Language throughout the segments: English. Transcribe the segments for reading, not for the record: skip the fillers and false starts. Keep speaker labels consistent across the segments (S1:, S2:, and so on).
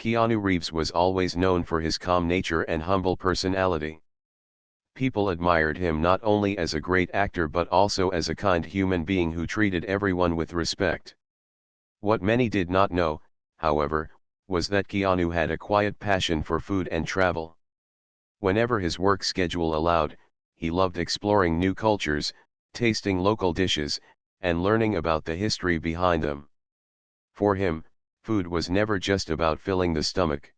S1: Keanu Reeves was always known for his calm nature and humble personality. People admired him not only as a great actor but also as a kind human being who treated everyone with respect. What many did not know, however, was that Keanu had a quiet passion for food and travel. Whenever his work schedule allowed, he loved exploring new cultures, tasting local dishes, and learning about the history behind them. For him, food was never just about filling the stomach.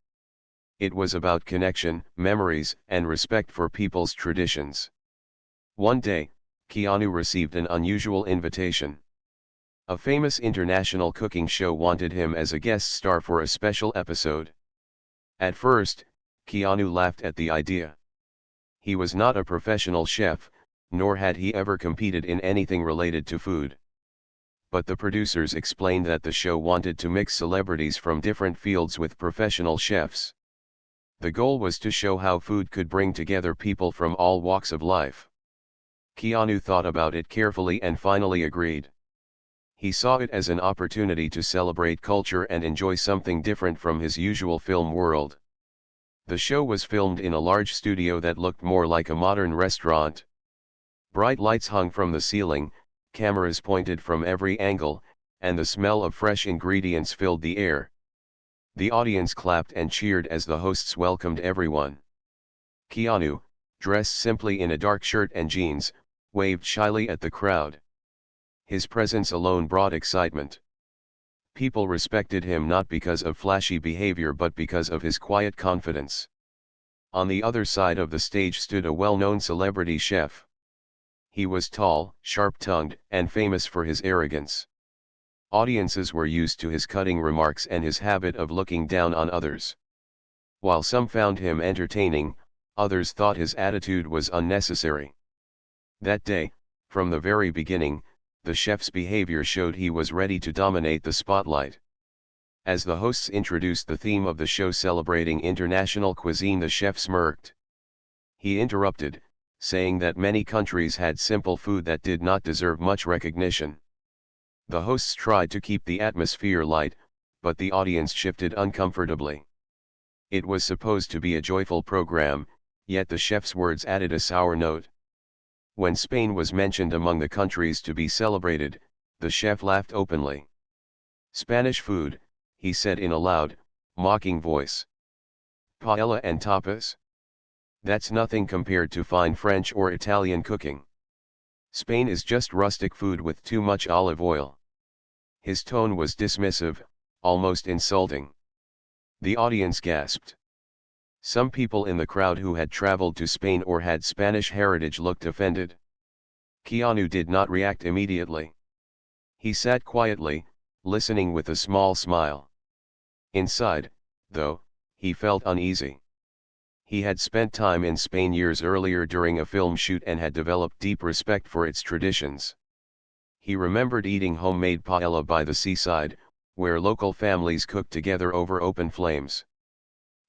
S1: It was about connection, memories, and respect for people's traditions. One day, Keanu received an unusual invitation. A famous international cooking show wanted him as a guest star for a special episode. At first, Keanu laughed at the idea. He was not a professional chef, nor had he ever competed in anything related to food. But the producers explained that the show wanted to mix celebrities from different fields with professional chefs. The goal was to show how food could bring together people from all walks of life. Keanu thought about it carefully and finally agreed. He saw it as an opportunity to celebrate culture and enjoy something different from his usual film world. The show was filmed in a large studio that looked more like a modern restaurant. Bright lights hung from the ceiling, cameras pointed from every angle, and the smell of fresh ingredients filled the air. The audience clapped and cheered as the hosts welcomed everyone. Keanu, dressed simply in a dark shirt and jeans, waved shyly at the crowd. His presence alone brought excitement. People respected him not because of flashy behavior but because of his quiet confidence. On the other side of the stage stood a well-known celebrity chef. He was tall, sharp-tongued, and famous for his arrogance. Audiences were used to his cutting remarks and his habit of looking down on others. While some found him entertaining, others thought his attitude was unnecessary. That day, from the very beginning, the chef's behavior showed he was ready to dominate the spotlight. As the hosts introduced the theme of the show celebrating international cuisine, the chef smirked. He interrupted, saying that many countries had simple food that did not deserve much recognition. The hosts tried to keep the atmosphere light, but the audience shifted uncomfortably. It was supposed to be a joyful program, yet the chef's words added a sour note. When Spain was mentioned among the countries to be celebrated, the chef laughed openly. "Spanish food," he said in a loud, mocking voice. "Paella and tapas? That's nothing compared to fine French or Italian cooking. Spain is just rustic food with too much olive oil." His tone was dismissive, almost insulting. The audience gasped. Some people in the crowd who had traveled to Spain or had Spanish heritage looked offended. Keanu did not react immediately. He sat quietly, listening with a small smile. Inside, though, he felt uneasy. He had spent time in Spain years earlier during a film shoot and had developed deep respect for its traditions. He remembered eating homemade paella by the seaside, where local families cooked together over open flames.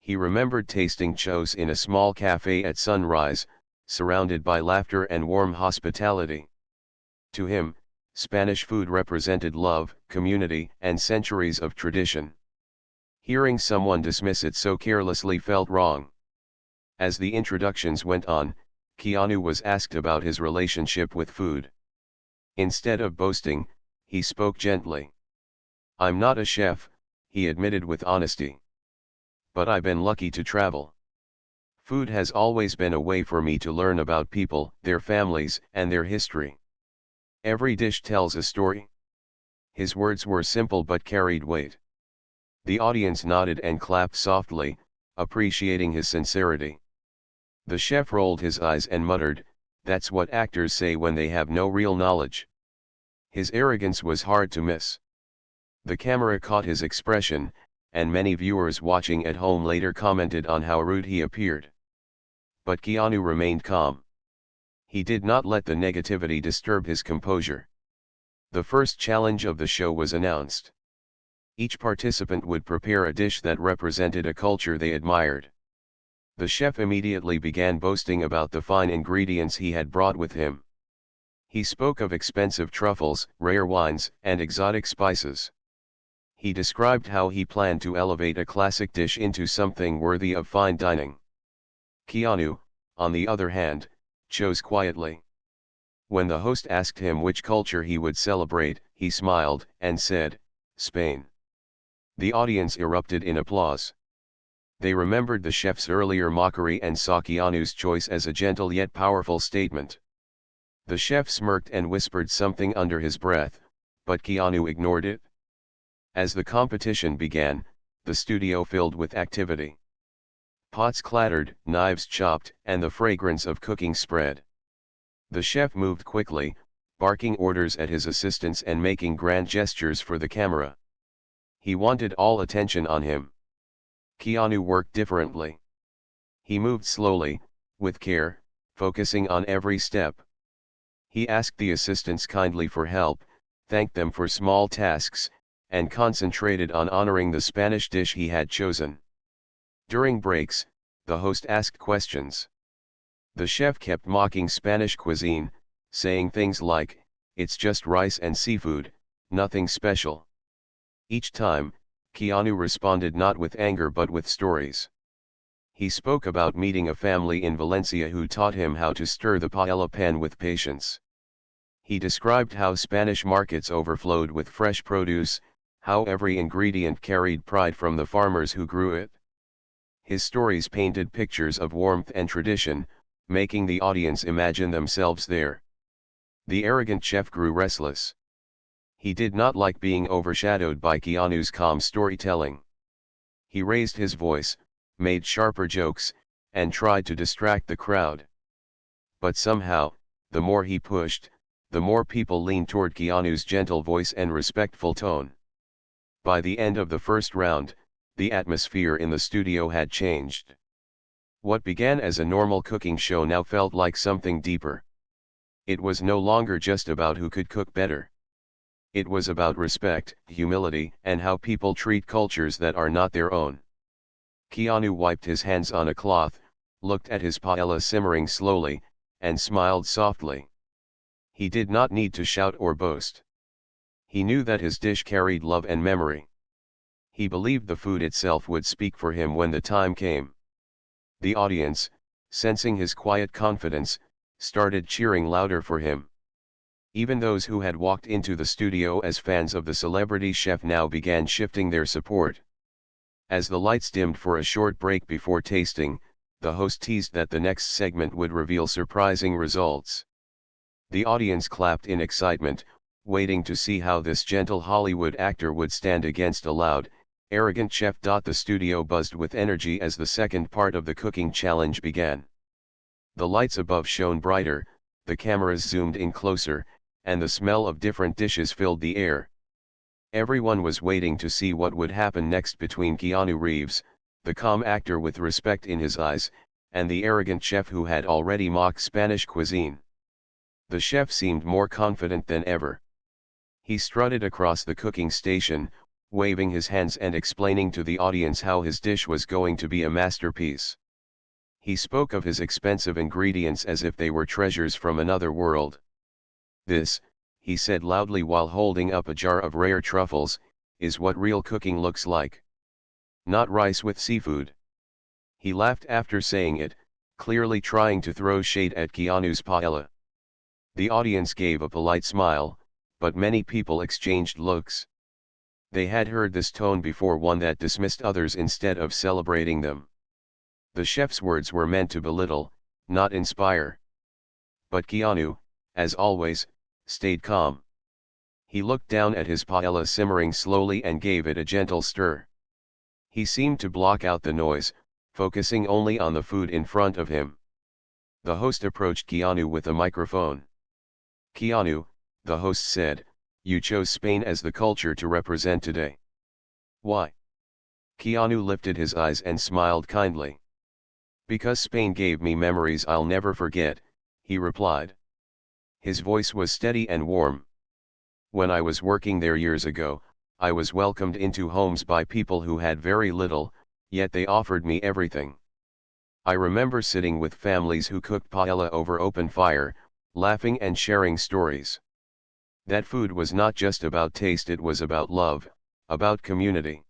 S1: He remembered tasting chos in a small cafe at sunrise, surrounded by laughter and warm hospitality. To him, Spanish food represented love, community, and centuries of tradition. Hearing someone dismiss it so carelessly felt wrong. As the introductions went on, Keanu was asked about his relationship with food. Instead of boasting, he spoke gently. "I'm not a chef," he admitted with honesty. "But I've been lucky to travel. Food has always been a way for me to learn about people, their families, and their history. Every dish tells a story." His words were simple but carried weight. The audience nodded and clapped softly, appreciating his sincerity. The chef rolled his eyes and muttered, "That's what actors say when they have no real knowledge." His arrogance was hard to miss. The camera caught his expression, and many viewers watching at home later commented on how rude he appeared. But Keanu remained calm. He did not let the negativity disturb his composure. The first challenge of the show was announced. Each participant would prepare a dish that represented a culture they admired. The chef immediately began boasting about the fine ingredients he had brought with him. He spoke of expensive truffles, rare wines, and exotic spices. He described how he planned to elevate a classic dish into something worthy of fine dining. Keanu, on the other hand, chose quietly. When the host asked him which culture he would celebrate, he smiled and said, "Spain." The audience erupted in applause. They remembered the chef's earlier mockery and saw Keanu's choice as a gentle yet powerful statement. The chef smirked and whispered something under his breath, but Keanu ignored it. As the competition began, the studio filled with activity. Pots clattered, knives chopped, and the fragrance of cooking spread. The chef moved quickly, barking orders at his assistants and making grand gestures for the camera. He wanted all attention on him. Keanu worked differently. He moved slowly, with care, focusing on every step. He asked the assistants kindly for help, thanked them for small tasks, and concentrated on honoring the Spanish dish he had chosen. During breaks, the host asked questions. The chef kept mocking Spanish cuisine, saying things like, "It's just rice and seafood, nothing special." Each time, Keanu responded not with anger but with stories. He spoke about meeting a family in Valencia who taught him how to stir the paella pan with patience. He described how Spanish markets overflowed with fresh produce, how every ingredient carried pride from the farmers who grew it. His stories painted pictures of warmth and tradition, making the audience imagine themselves there. The arrogant chef grew restless. He did not like being overshadowed by Keanu's calm storytelling. He raised his voice, made sharper jokes, and tried to distract the crowd. But somehow, the more he pushed, the more people leaned toward Keanu's gentle voice and respectful tone. By the end of the first round, the atmosphere in the studio had changed. What began as a normal cooking show now felt like something deeper. It was no longer just about who could cook better. It was about respect, humility, and how people treat cultures that are not their own. Keanu wiped his hands on a cloth, looked at his paella simmering slowly, and smiled softly. He did not need to shout or boast. He knew that his dish carried love and memory. He believed the food itself would speak for him when the time came. The audience, sensing his quiet confidence, started cheering louder for him. Even those who had walked into the studio as fans of the celebrity chef now began shifting their support. As the lights dimmed for a short break before tasting, the host teased that the next segment would reveal surprising results. The audience clapped in excitement, waiting to see how this gentle Hollywood actor would stand against a loud, arrogant chef. The studio buzzed with energy as the second part of the cooking challenge began. The lights above shone brighter, the cameras zoomed in closer, and the smell of different dishes filled the air. Everyone was waiting to see what would happen next between Keanu Reeves, the calm actor with respect in his eyes, and the arrogant chef who had already mocked Spanish cuisine. The chef seemed more confident than ever. He strutted across the cooking station, waving his hands and explaining to the audience how his dish was going to be a masterpiece. He spoke of his expensive ingredients as if they were treasures from another world. "This," he said loudly while holding up a jar of rare truffles, "is what real cooking looks like. Not rice with seafood." He laughed after saying it, clearly trying to throw shade at Keanu's paella. The audience gave a polite smile, but many people exchanged looks. They had heard this tone before, one that dismissed others instead of celebrating them. The chef's words were meant to belittle, not inspire. But Keanu, as always, stayed calm. He looked down at his paella simmering slowly and gave it a gentle stir. He seemed to block out the noise, focusing only on the food in front of him. The host approached Keanu with a microphone. "Keanu," the host said, "you chose Spain as the culture to represent today. Why?" Keanu lifted his eyes and smiled kindly. "Because Spain gave me memories I'll never forget," he replied. His voice was steady and warm. "When I was working there years ago, I was welcomed into homes by people who had very little, yet they offered me everything. I remember sitting with families who cooked paella over open fire, laughing and sharing stories. That food was not just about taste, it was about love, about community.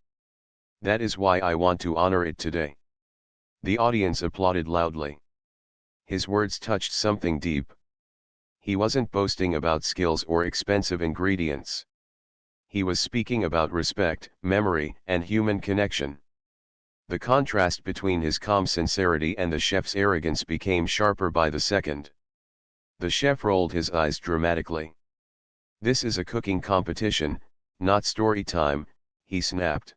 S1: That is why I want to honor it today. The audience applauded loudly. His words touched something deep. He wasn't boasting about skills or expensive ingredients. He was speaking about respect, memory, and human connection. The contrast between his calm sincerity and the chef's arrogance became sharper by the second. The chef rolled his eyes dramatically. "This is a cooking competition, not story time," he snapped.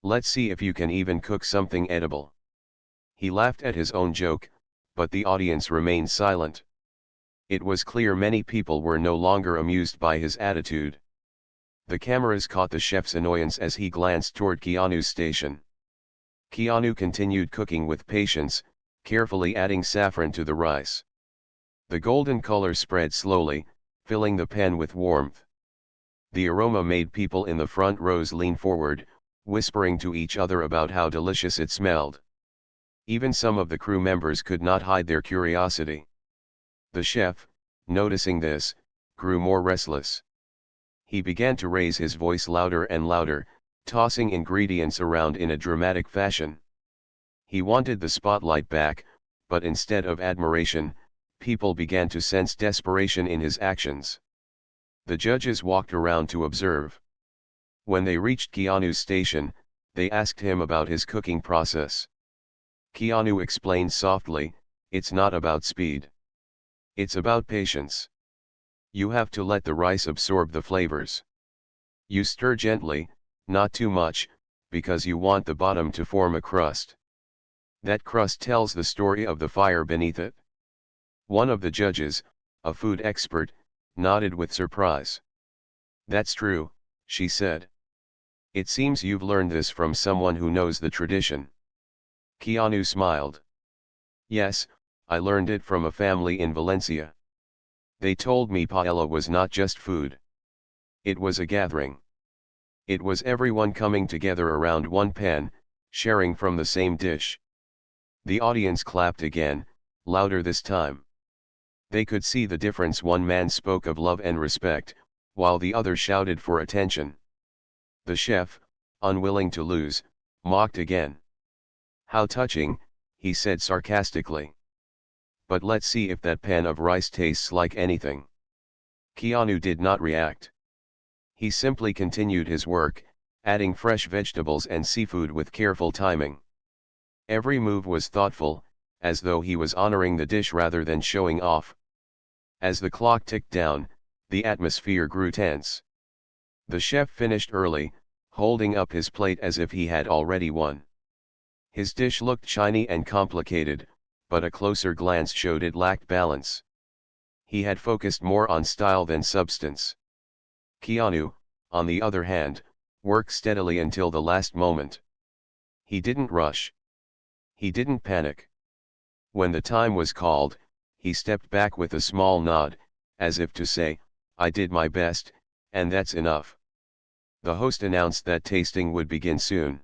S1: "Let's see if you can even cook something edible." He laughed at his own joke, but the audience remained silent. It was clear many people were no longer amused by his attitude. The cameras caught the chef's annoyance as he glanced toward Keanu's station. Keanu continued cooking with patience, carefully adding saffron to the rice. The golden color spread slowly, filling the pan with warmth. The aroma made people in the front rows lean forward, whispering to each other about how delicious it smelled. Even some of the crew members could not hide their curiosity. The chef, noticing this, grew more restless. He began to raise his voice louder and louder, tossing ingredients around in a dramatic fashion. He wanted the spotlight back, but instead of admiration, people began to sense desperation in his actions. The judges walked around to observe. When they reached Keanu's station, they asked him about his cooking process. Keanu explained softly, "It's not about speed. It's about patience. You have to let the rice absorb the flavors. You stir gently, not too much, because you want the bottom to form a crust. That crust tells the story of the fire beneath it." One of the judges, a food expert, nodded with surprise. "That's true," she said. "It seems you've learned this from someone who knows the tradition." Keanu smiled. "Yes, I learned it from a family in Valencia. They told me paella was not just food. It was a gathering. It was everyone coming together around one pan, sharing from the same dish." The audience clapped again, louder this time. They could see the difference. One man spoke of love and respect, while the other shouted for attention. The chef, unwilling to lose, mocked again. "How touching," he said sarcastically. "But let's see if that pan of rice tastes like anything." Keanu did not react. He simply continued his work, adding fresh vegetables and seafood with careful timing. Every move was thoughtful, as though he was honoring the dish rather than showing off. As the clock ticked down, the atmosphere grew tense. The chef finished early, holding up his plate as if he had already won. His dish looked shiny and complicated, but a closer glance showed it lacked balance. He had focused more on style than substance. Keanu, on the other hand, worked steadily until the last moment. He didn't rush. He didn't panic. When the time was called, he stepped back with a small nod, as if to say, "I did my best, and that's enough." The host announced that tasting would begin soon.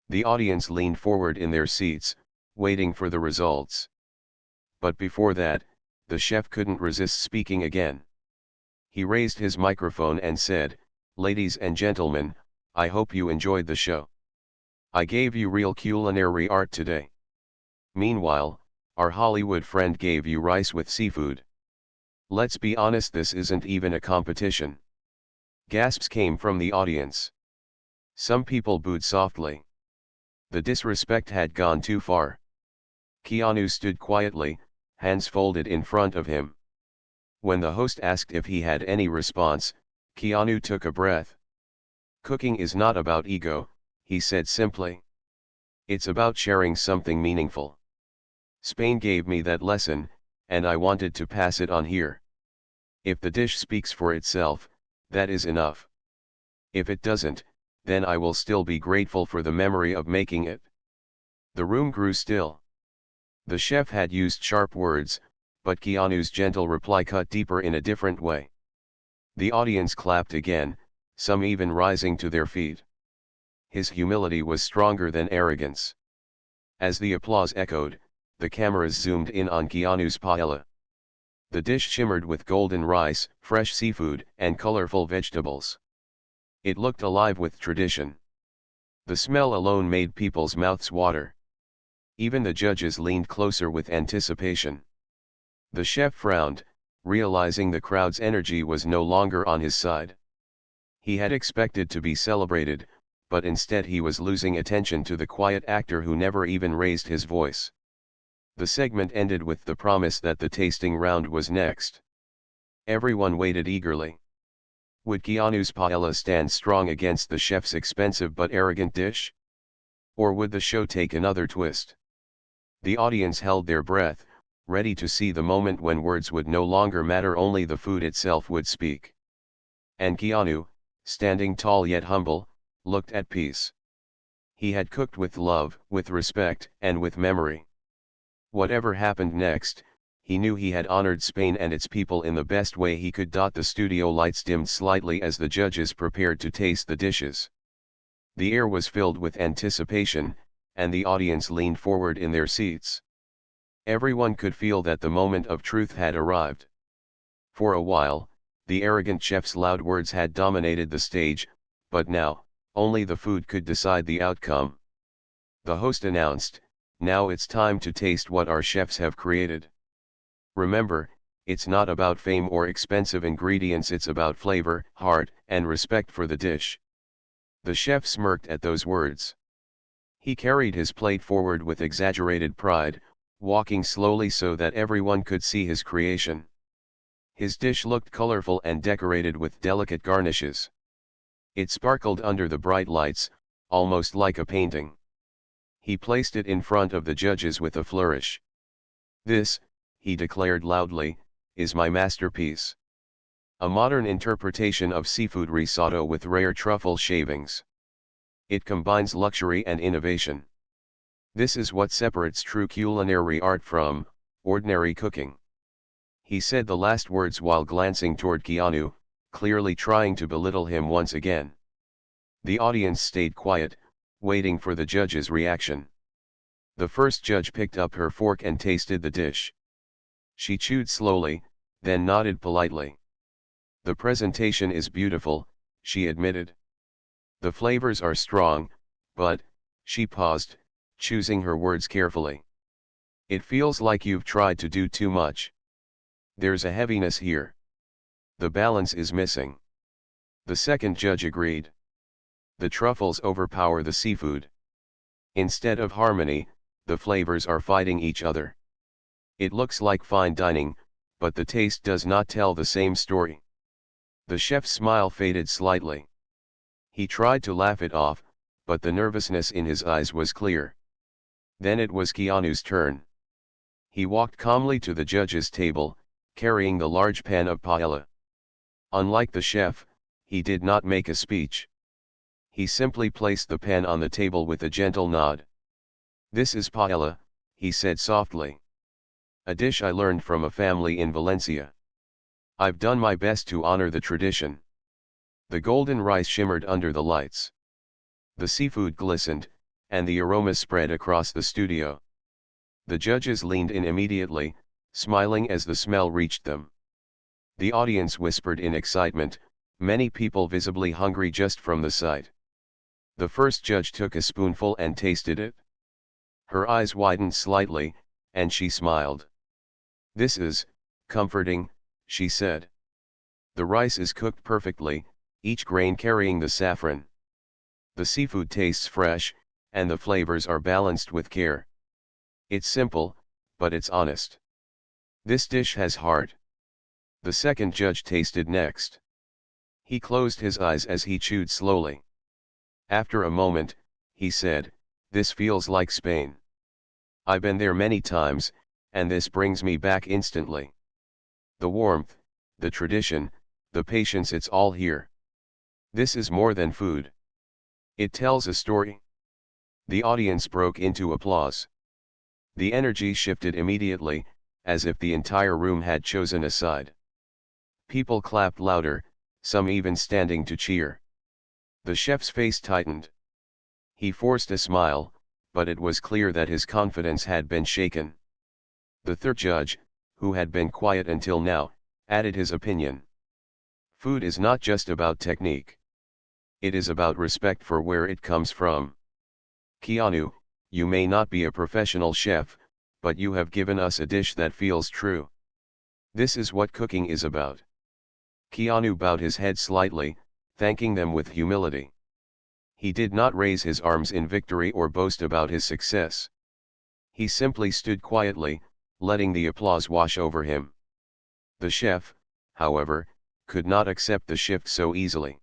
S1: The audience leaned forward in their seats, waiting for the results. But before that, the chef couldn't resist speaking again. He raised his microphone and said, "Ladies and gentlemen, I hope you enjoyed the show. I gave you real culinary art today. Meanwhile, our Hollywood friend gave you rice with seafood. Let's be honest, this isn't even a competition." Gasps came from the audience. Some people booed softly. The disrespect had gone too far. Keanu stood quietly, hands folded in front of him. When the host asked if he had any response, Keanu took a breath. "Cooking is not about ego," he said simply. "It's about sharing something meaningful. Spain gave me that lesson, and I wanted to pass it on here. If the dish speaks for itself, that is enough. If it doesn't, then I will still be grateful for the memory of making it." The room grew still. The chef had used sharp words, but Keanu's gentle reply cut deeper in a different way. The audience clapped again, some even rising to their feet. His humility was stronger than arrogance. As the applause echoed, the cameras zoomed in on Keanu's paella. The dish shimmered with golden rice, fresh seafood, and colorful vegetables. It looked alive with tradition. The smell alone made people's mouths water. Even the judges leaned closer with anticipation. The chef frowned, realizing the crowd's energy was no longer on his side. He had expected to be celebrated, but instead he was losing attention to the quiet actor who never even raised his voice. The segment ended with the promise that the tasting round was next. Everyone waited eagerly. Would Keanu's paella stand strong against the chef's expensive but arrogant dish? Or would the show take another twist? The audience held their breath, ready to see the moment when words would no longer matter, only the food itself would speak. And Keanu, standing tall yet humble, looked at peace. He had cooked with love, with respect, and with memory. Whatever happened next, he knew he had honored Spain and its people in the best way he could. The studio lights dimmed slightly as the judges prepared to taste the dishes. The air was filled with anticipation, and the audience leaned forward in their seats. Everyone could feel that the moment of truth had arrived. For a while, the arrogant chef's loud words had dominated the stage, but now, only the food could decide the outcome. The host announced, "Now it's time to taste what our chefs have created. Remember, it's not about fame or expensive ingredients, it's about flavor, heart, and respect for the dish." The chef smirked at those words. He carried his plate forward with exaggerated pride, walking slowly so that everyone could see his creation. His dish looked colorful and decorated with delicate garnishes. It sparkled under the bright lights, almost like a painting. He placed it in front of the judges with a flourish. "This," he declared loudly, "is my masterpiece. A modern interpretation of seafood risotto with rare truffle shavings. It combines luxury and innovation. This is what separates true culinary art from ordinary cooking." He said the last words while glancing toward Keanu, clearly trying to belittle him once again. The audience stayed quiet, waiting for the judge's reaction. The first judge picked up her fork and tasted the dish. She chewed slowly, then nodded politely. "The presentation is beautiful," she admitted. "The flavors are strong, but," she paused, choosing her words carefully, "it feels like you've tried to do too much. There's a heaviness here. The balance is missing." The second judge agreed. "The truffles overpower the seafood. Instead of harmony, the flavors are fighting each other. It looks like fine dining, but the taste does not tell the same story." The chef's smile faded slightly. He tried to laugh it off, but the nervousness in his eyes was clear. Then it was Keanu's turn. He walked calmly to the judge's table, carrying the large pan of paella. Unlike the chef, he did not make a speech. He simply placed the pan on the table with a gentle nod. "This is paella," he said softly. "A dish I learned from a family in Valencia. I've done my best to honor the tradition." The golden rice shimmered under the lights. The seafood glistened, and the aroma spread across the studio. The judges leaned in immediately, smiling as the smell reached them. The audience whispered in excitement, many people visibly hungry just from the sight. The first judge took a spoonful and tasted it. Her eyes widened slightly, and she smiled. "This is comforting," she said. "The rice is cooked perfectly, each grain carrying the saffron. The seafood tastes fresh, and the flavors are balanced with care. It's simple, but it's honest. This dish has heart." The second judge tasted next. He closed his eyes as he chewed slowly. After a moment, he said, "This feels like Spain. I've been there many times, and this brings me back instantly. The warmth, the tradition, the patience, it's all here. This is more than food. It tells a story." The audience broke into applause. The energy shifted immediately, as if the entire room had chosen a side. People clapped louder, some even standing to cheer. The chef's face tightened. He forced a smile, but it was clear that his confidence had been shaken. The third judge, who had been quiet until now, added his opinion. "Food is not just about technique. It is about respect for where it comes from. Keanu, you may not be a professional chef, but you have given us a dish that feels true. This is what cooking is about. Keanu bowed his head slightly, thanking them with humility. He did not raise his arms in victory or boast about his success. He simply stood quietly, letting the applause wash over him. The chef, however, could not accept the shift so easily.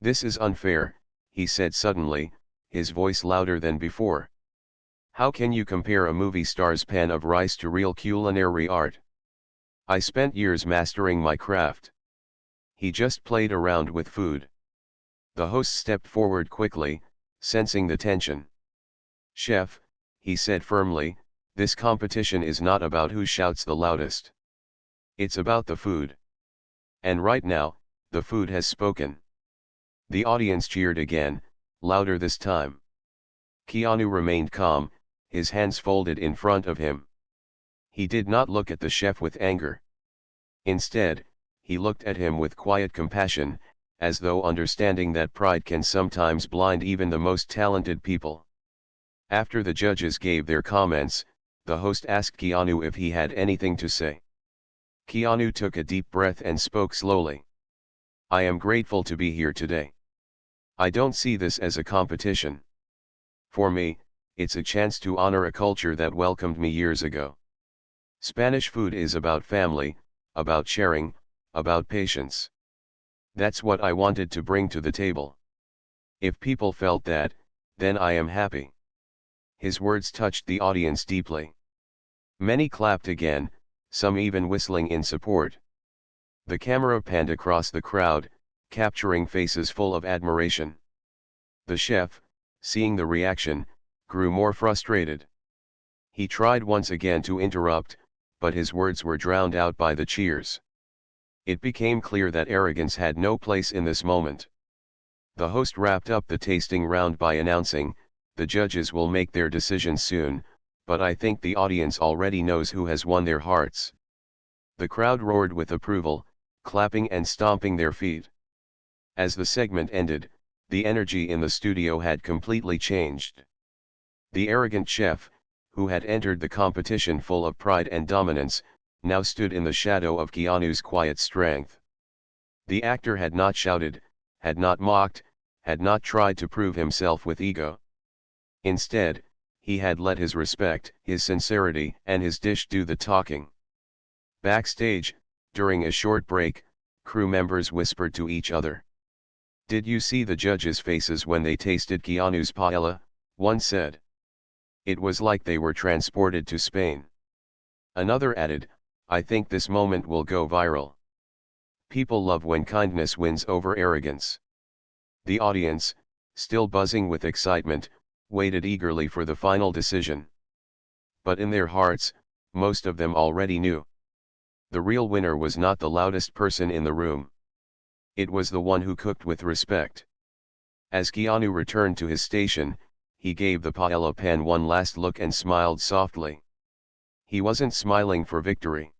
S1: "This is unfair," he said suddenly, his voice louder than before. "How can you compare a movie star's pan of rice to real culinary art? I spent years mastering my craft. He just played around with food." The host stepped forward quickly, sensing the tension. "Chef," he said firmly, "this competition is not about who shouts the loudest. It's about the food. And right now, the food has spoken." The audience cheered again, louder this time. Keanu remained calm, his hands folded in front of him. He did not look at the chef with anger. Instead, he looked at him with quiet compassion, as though understanding that pride can sometimes blind even the most talented people. After the judges gave their comments, the host asked Keanu if he had anything to say. Keanu took a deep breath and spoke slowly. "I am grateful to be here today. I don't see this as a competition. For me, it's a chance to honor a culture that welcomed me years ago. Spanish food is about family, about sharing, about patience. That's what I wanted to bring to the table. If people felt that, then I am happy." His words touched the audience deeply. Many clapped again, some even whistling in support. The camera panned across the crowd, capturing faces full of admiration. The chef, seeing the reaction, grew more frustrated. He tried once again to interrupt, but his words were drowned out by the cheers. It became clear that arrogance had no place in this moment. The host wrapped up the tasting round by announcing, "The judges will make their decision soon, but I think the audience already knows who has won their hearts." The crowd roared with approval, clapping and stomping their feet. As the segment ended, the energy in the studio had completely changed. The arrogant chef, who had entered the competition full of pride and dominance, now stood in the shadow of Keanu's quiet strength. The actor had not shouted, had not mocked, had not tried to prove himself with ego. Instead, he had let his respect, his sincerity, and his dish do the talking. Backstage, during a short break, crew members whispered to each other. "Did you see the judges' faces when they tasted Keanu's paella?" one said. "It was like they were transported to Spain." Another added, "I think this moment will go viral." People love when kindness wins over arrogance. The audience, still buzzing with excitement, waited eagerly for the final decision. But in their hearts, most of them already knew. The real winner was not the loudest person in the room. It was the one who cooked with respect. As Keanu returned to his station, he gave the paella pan one last look and smiled softly. He wasn't smiling for victory.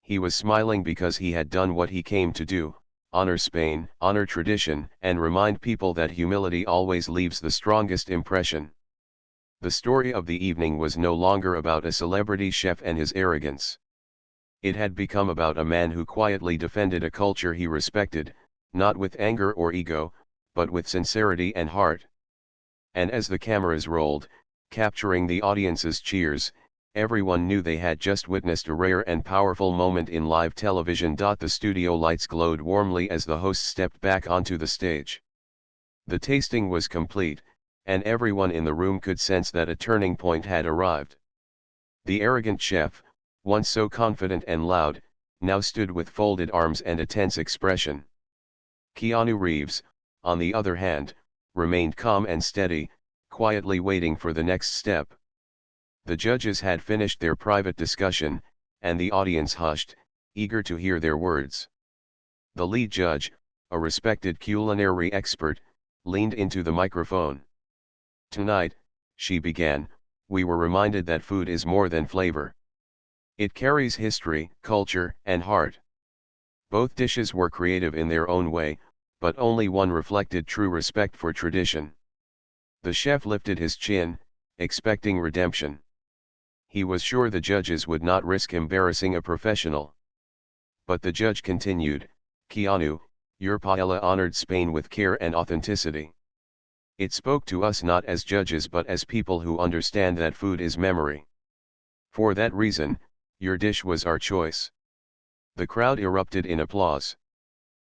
S1: He was smiling because he had done what he came to do: honor Spain, honor tradition, and remind people that humility always leaves the strongest impression. The story of the evening was no longer about a celebrity chef and his arrogance. It had become about a man who quietly defended a culture he respected, not with anger or ego, but with sincerity and heart. And as the cameras rolled, capturing the audience's cheers, everyone knew they had just witnessed a rare and powerful moment in live television. The studio lights glowed warmly as the host stepped back onto the stage. The tasting was complete, and everyone in the room could sense that a turning point had arrived. The arrogant chef, once so confident and loud, now stood with folded arms and a tense expression. Keanu Reeves, on the other hand, remained calm and steady, quietly waiting for the next step. The judges had finished their private discussion, and the audience hushed, eager to hear their words. The lead judge, a respected culinary expert, leaned into the microphone. "Tonight," she began, "we were reminded that food is more than flavor. It carries history, culture, and heart. Both dishes were creative in their own way, but only one reflected true respect for tradition. The chef lifted his chin, expecting redemption. He was sure the judges would not risk embarrassing a professional. But the judge continued, "Keanu, your paella honored Spain with care and authenticity. It spoke to us not as judges but as people who understand that food is memory. For that reason, your dish was our choice." The crowd erupted in applause.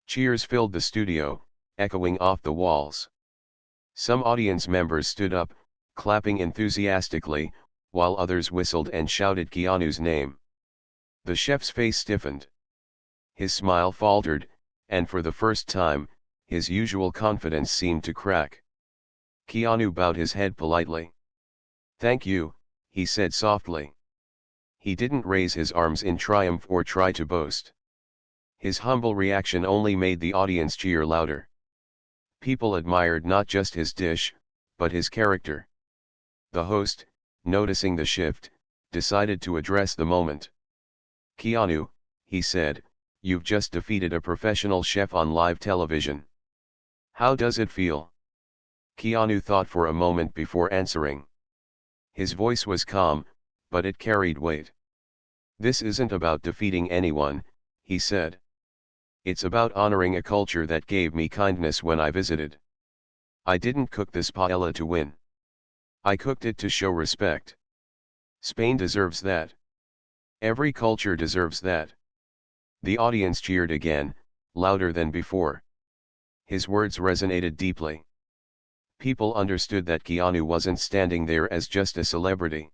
S1: Cheers filled the studio, echoing off the walls. Some audience members stood up, clapping enthusiastically, while others whistled and shouted Keanu's name. The chef's face stiffened. His smile faltered, and for the first time, his usual confidence seemed to crack. Keanu bowed his head politely. "Thank you," he said softly. He didn't raise his arms in triumph or try to boast. His humble reaction only made the audience cheer louder. People admired not just his dish, but his character. The host, noticing the shift, decided to address the moment. "Keanu," he said, "you've just defeated a professional chef on live television. How does it feel?" Keanu thought for a moment before answering. His voice was calm, but it carried weight. "This isn't about defeating anyone," he said. "It's about honoring a culture that gave me kindness when I visited. I didn't cook this paella to win. I cooked it to show respect. Spain deserves that. Every culture deserves that." The audience cheered again, louder than before. His words resonated deeply. People understood that Keanu wasn't standing there as just a celebrity.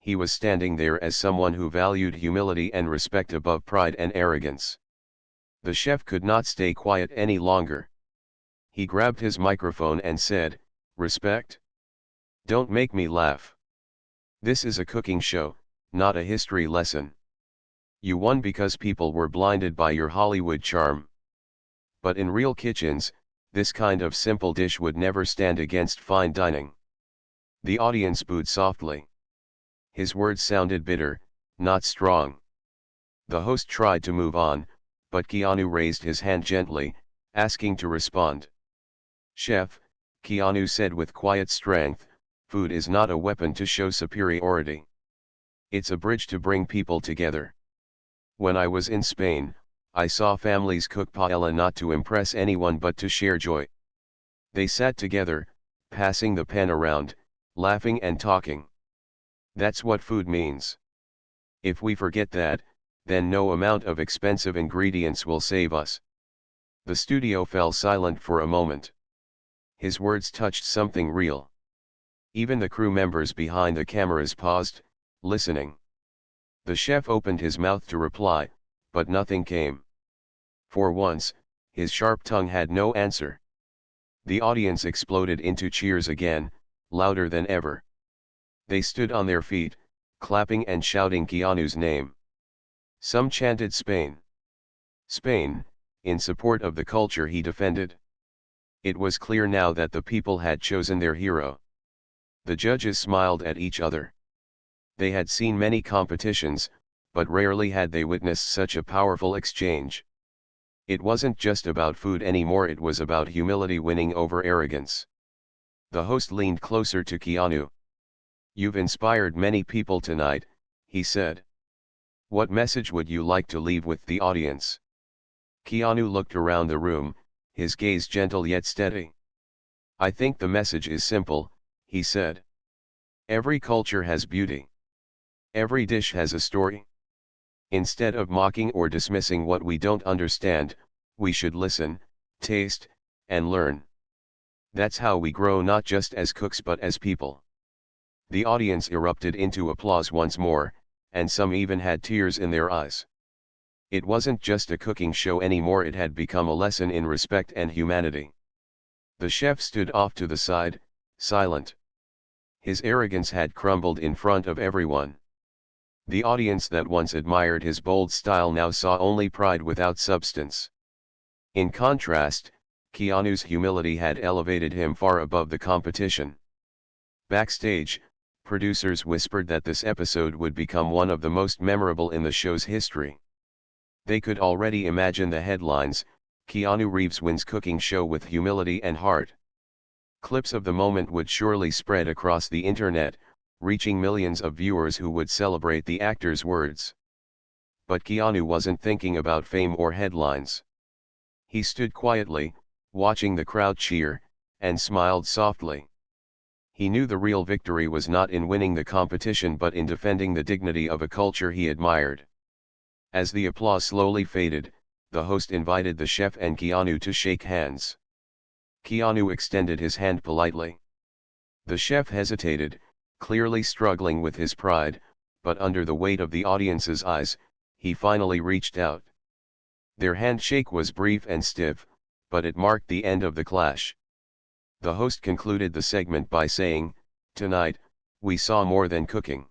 S1: He was standing there as someone who valued humility and respect above pride and arrogance. The chef could not stay quiet any longer. He grabbed his microphone and said, "Respect? Don't make me laugh. This is a cooking show, not a history lesson. You won because people were blinded by your Hollywood charm. But in real kitchens, this kind of simple dish would never stand against fine dining." The audience booed softly. His words sounded bitter, not strong. The host tried to move on, but Keanu raised his hand gently, asking to respond. "Chef," Keanu said with quiet strength, "food is not a weapon to show superiority. It's a bridge to bring people together. When I was in Spain, I saw families cook paella not to impress anyone but to share joy. They sat together, passing the pan around, laughing and talking. That's what food means. If we forget that, then no amount of expensive ingredients will save us." The studio fell silent for a moment. His words touched something real. Even the crew members behind the cameras paused, listening. The chef opened his mouth to reply, but nothing came. For once, his sharp tongue had no answer. The audience exploded into cheers again, louder than ever. They stood on their feet, clapping and shouting Keanu's name. Some chanted Spain. Spain, in support of the culture he defended. It was clear now that the people had chosen their hero. The judges smiled at each other. They had seen many competitions, but rarely had they witnessed such a powerful exchange. It wasn't just about food anymore, it was about humility winning over arrogance. The host leaned closer to Keanu. "You've inspired many people tonight," he said. "What message would you like to leave with the audience?" Keanu looked around the room, his gaze gentle yet steady. "I think the message is simple," he said. "Every culture has beauty. Every dish has a story. Instead of mocking or dismissing what we don't understand, we should listen, taste, and learn. That's how we grow not just as cooks but as people." The audience erupted into applause once more, and some even had tears in their eyes. It wasn't just a cooking show anymore, it had become a lesson in respect and humanity. The chef stood off to the side, silent. His arrogance had crumbled in front of everyone. The audience that once admired his bold style now saw only pride without substance. In contrast, Keanu's humility had elevated him far above the competition. Backstage, producers whispered that this episode would become one of the most memorable in the show's history. They could already imagine the headlines: Keanu Reeves wins cooking show with humility and heart. Clips of the moment would surely spread across the internet, reaching millions of viewers who would celebrate the actor's words. But Keanu wasn't thinking about fame or headlines. He stood quietly, watching the crowd cheer, and smiled softly. He knew the real victory was not in winning the competition but in defending the dignity of a culture he admired. As the applause slowly faded, the host invited the chef and Keanu to shake hands. Keanu extended his hand politely. The chef hesitated, clearly struggling with his pride, but under the weight of the audience's eyes, he finally reached out. Their handshake was brief and stiff, but it marked the end of the clash. The host concluded the segment by saying, "Tonight, we saw more than cooking.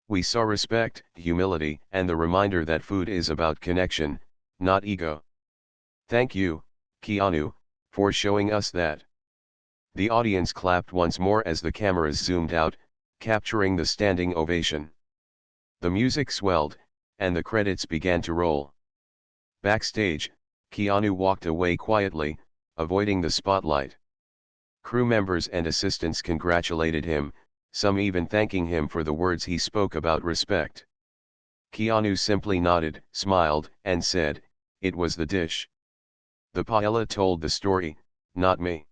S1: We saw respect, humility, and the reminder that food is about connection, not ego. Thank you, Keanu, for showing us that." The audience clapped once more as the cameras zoomed out, capturing the standing ovation. The music swelled, and the credits began to roll. Backstage, Keanu walked away quietly, avoiding the spotlight. Crew members and assistants congratulated him, some even thanking him for the words he spoke about respect. Keanu simply nodded, smiled, and said, "It was the dish. The paella told the story, not me."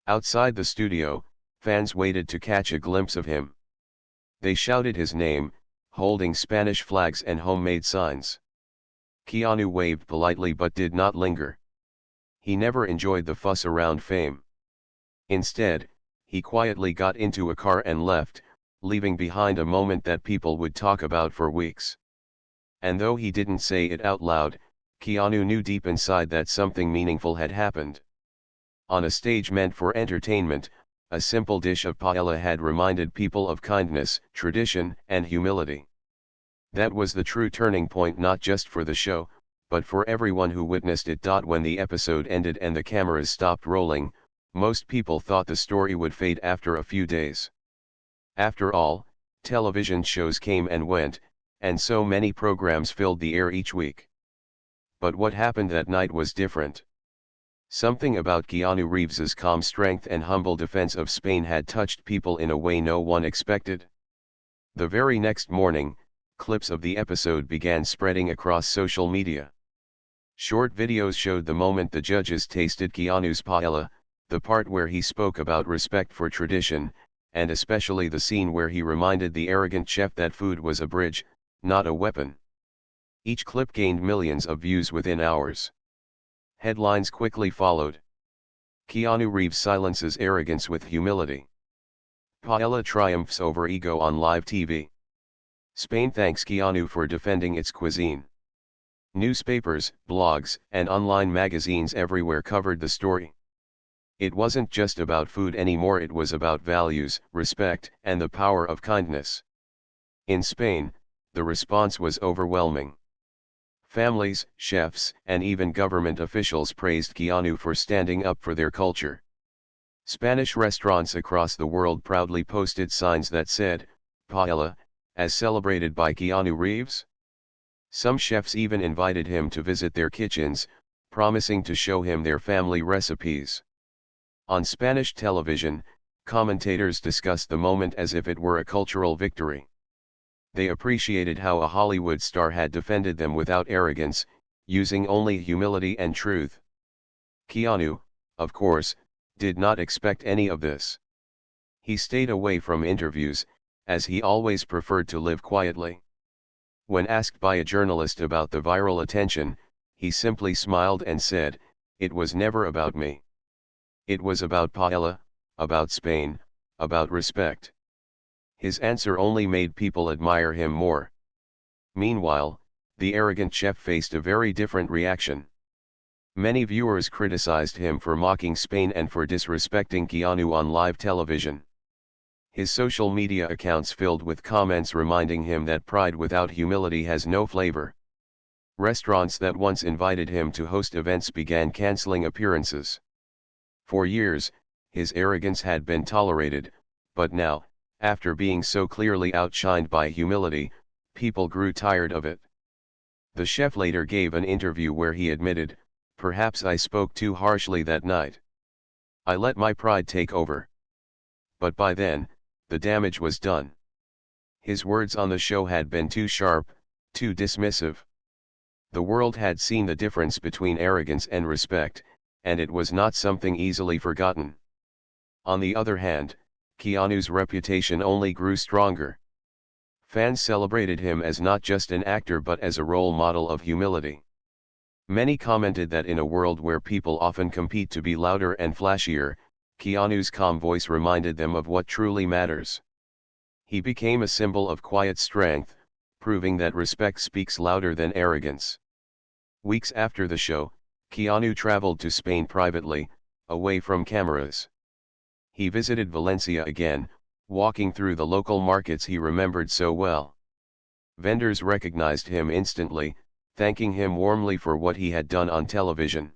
S1: Outside the studio, fans waited to catch a glimpse of him. They shouted his name, holding Spanish flags and homemade signs. Keanu waved politely but did not linger. He never enjoyed the fuss around fame. Instead, he quietly got into a car and left, leaving behind a moment that people would talk about for weeks. And though he didn't say it out loud, Keanu knew deep inside that something meaningful had happened. On a stage meant for entertainment, a simple dish of paella had reminded people of kindness, tradition, and humility. That was the true turning point not just for the show, but for everyone who witnessed it. When the episode ended and the cameras stopped rolling, most people thought the story would fade after a few days. After all, television shows came and went, and so many programs filled the air each week. But what happened that night was different. Something about Keanu Reeves's calm strength and humble defense of Spain had touched people in a way no one expected. The very next morning, clips of the episode began spreading across social media. Short videos showed the moment the judges tasted Keanu's paella, the part where he spoke about respect for tradition, and especially the scene where he reminded the arrogant chef that food was a bridge, not a weapon. Each clip gained millions of views within hours. Headlines quickly followed. Keanu Reeves silences arrogance with humility. Paella triumphs over ego on live TV. Spain thanks Keanu for defending its cuisine. Newspapers, blogs, and online magazines everywhere covered the story. It wasn't just about food anymore, it was about values, respect, and the power of kindness. In Spain, the response was overwhelming. Families, chefs, and even government officials praised Keanu for standing up for their culture. Spanish restaurants across the world proudly posted signs that said, "Paella, as celebrated by Keanu Reeves." Some chefs even invited him to visit their kitchens, promising to show him their family recipes. On Spanish television, commentators discussed the moment as if it were a cultural victory. They appreciated how a Hollywood star had defended them without arrogance, using only humility and truth. Keanu, of course, did not expect any of this. He stayed away from interviews, as he always preferred to live quietly. When asked by a journalist about the viral attention, he simply smiled and said, "It was never about me. It was about paella, about Spain, about respect." His answer only made people admire him more. Meanwhile, the arrogant chef faced a very different reaction. Many viewers criticized him for mocking Spain and for disrespecting Keanu on live television. His social media accounts filled with comments reminding him that pride without humility has no flavor. Restaurants that once invited him to host events began canceling appearances. For years, his arrogance had been tolerated, but now, after being so clearly outshined by humility, people grew tired of it. The chef later gave an interview where he admitted, Perhaps I spoke too harshly that night. I let my pride take over. But by then, the damage was done. His words on the show had been too sharp, too dismissive. The world had seen the difference between arrogance and respect, and it was not something easily forgotten. On the other hand, Keanu's reputation only grew stronger. Fans celebrated him as not just an actor but as a role model of humility. Many commented that in a world where people often compete to be louder and flashier, Keanu's calm voice reminded them of what truly matters. He became a symbol of quiet strength, proving that respect speaks louder than arrogance. Weeks after the show, Keanu traveled to Spain privately, away from cameras. He visited Valencia again, walking through the local markets he remembered so well. Vendors recognized him instantly, thanking him warmly for what he had done on television.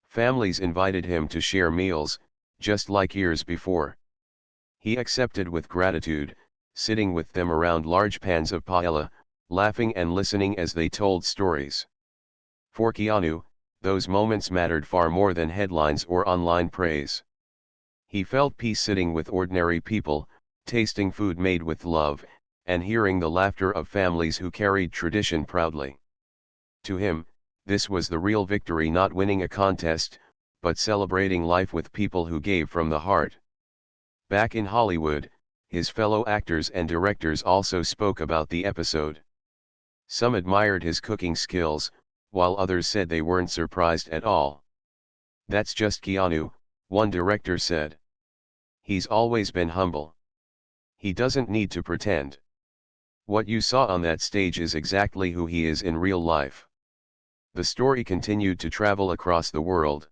S1: Families invited him to share meals, just like years before. He accepted with gratitude, sitting with them around large pans of paella, laughing and listening as they told stories. For Keanu, those moments mattered far more than headlines or online praise. He felt peace sitting with ordinary people, tasting food made with love, and hearing the laughter of families who carried tradition proudly. To him, this was the real victory, not winning a contest, but celebrating life with people who gave from the heart. Back in Hollywood, his fellow actors and directors also spoke about the episode. Some admired his cooking skills, while others said they weren't surprised at all. "That's just Keanu," one director said. "He's always been humble. He doesn't need to pretend. What you saw on that stage is exactly who he is in real life." The story continued to travel across the world.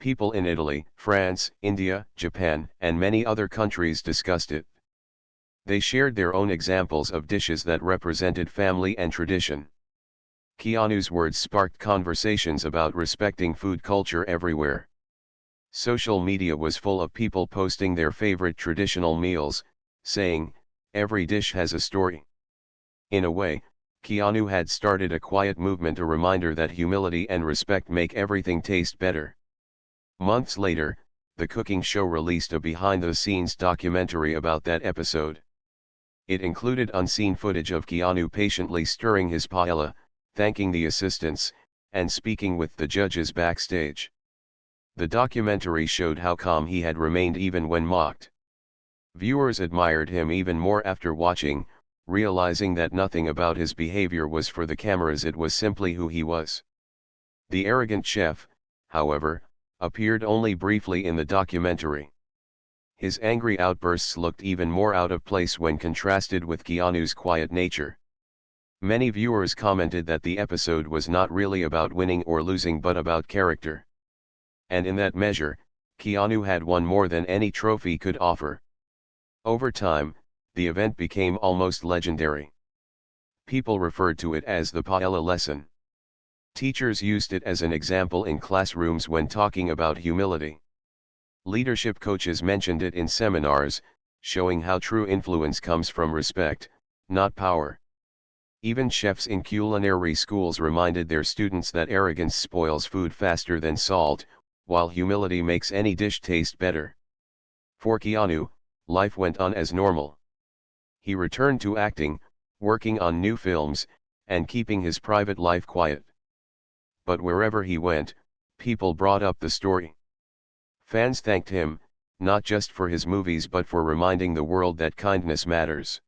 S1: People in Italy, France, India, Japan, and many other countries discussed it. They shared their own examples of dishes that represented family and tradition. Keanu's words sparked conversations about respecting food culture everywhere. Social media was full of people posting their favorite traditional meals, saying, "Every dish has a story." In a way, Keanu had started a quiet movement, a reminder that humility and respect make everything taste better. Months later, the cooking show released a behind-the-scenes documentary about that episode. It included unseen footage of Keanu patiently stirring his paella, thanking the assistants, and speaking with the judges backstage. The documentary showed how calm he had remained even when mocked. Viewers admired him even more after watching, realizing that nothing about his behavior was for the cameras, it was simply who he was. The arrogant chef, however, appeared only briefly in the documentary. His angry outbursts looked even more out of place when contrasted with Keanu's quiet nature. Many viewers commented that the episode was not really about winning or losing but about character. And in that measure, Keanu had won more than any trophy could offer. Over time, the event became almost legendary. People referred to it as the paella lesson. Teachers used it as an example in classrooms when talking about humility. Leadership coaches mentioned it in seminars, showing how true influence comes from respect, not power. Even chefs in culinary schools reminded their students that arrogance spoils food faster than salt, while humility makes any dish taste better. For Keanu, life went on as normal. He returned to acting, working on new films, and keeping his private life quiet. But wherever he went, people brought up the story. Fans thanked him, not just for his movies but for reminding the world that kindness matters.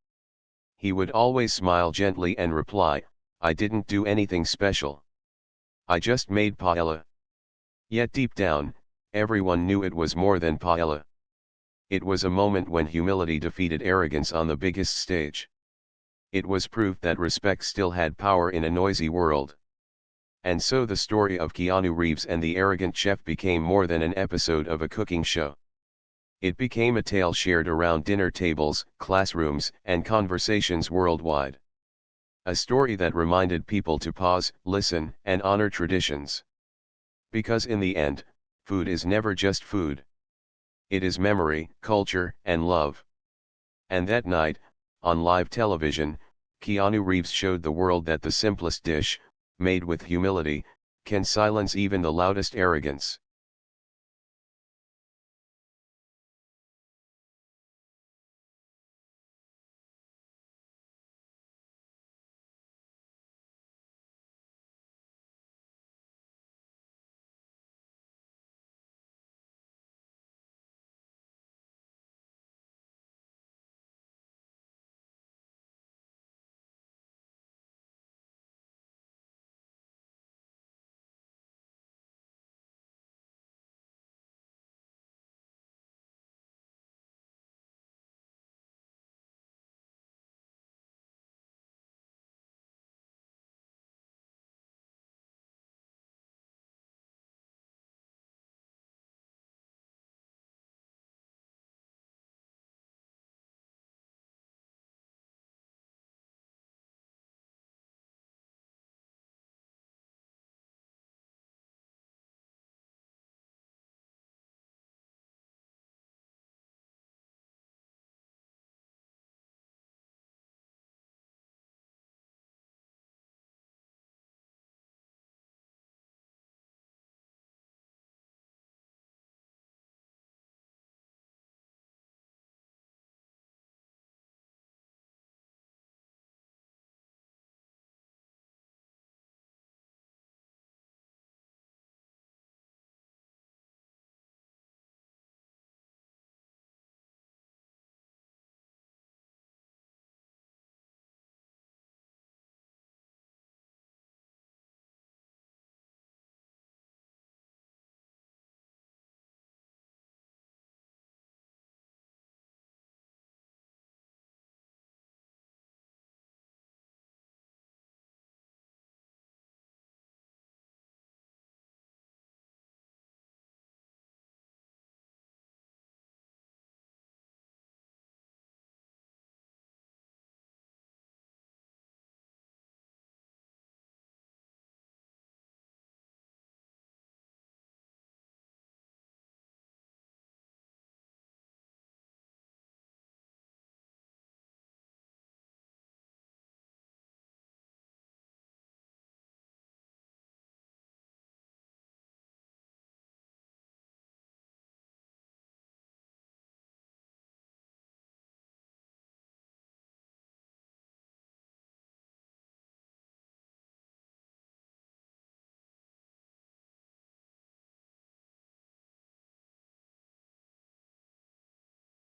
S1: He would always smile gently and reply, "I didn't do anything special. I just made paella." Yet deep down, everyone knew it was more than paella. It was a moment when humility defeated arrogance on the biggest stage. It was proof that respect still had power in a noisy world. And so the story of Keanu Reeves and the arrogant chef became more than an episode of a cooking show. It became a tale shared around dinner tables, classrooms, and conversations worldwide. A story that reminded people to pause, listen, and honor traditions. Because in the end, food is never just food. It is memory, culture, and love. And that night, on live television, Keanu Reeves showed the world that the simplest dish, made with humility, can silence even the loudest arrogance.